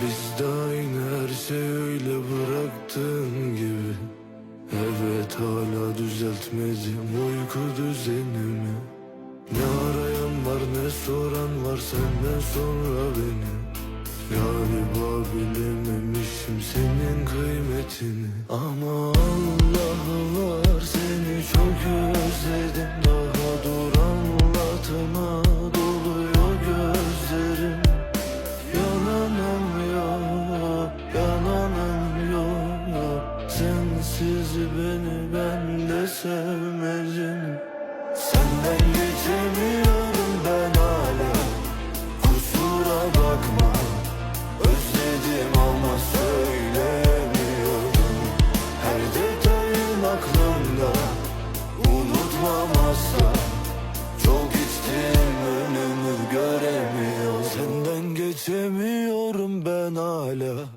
Biz de aynı, her şey öyle bıraktığın gibi. Evet, hala düzeltmedim uyku düzenimi. Ne arayan var ne soran var senden sonra beni. Galiba bilememişim senin kıymetini. Ama Allah var, seni çok özledim. Daha dur anlatana, doluyor gözlerim. Yalanım yok, yalanım yok. Sensiz beni ben de sevmedim. Senden geçemiyorum ben hala, kusura bakma. Özledim ama söylemiyorum. Her detayın aklımda, unutmam asla. Çok içtim, önümü göremiyorum. Senden geçemiyorum ben hala.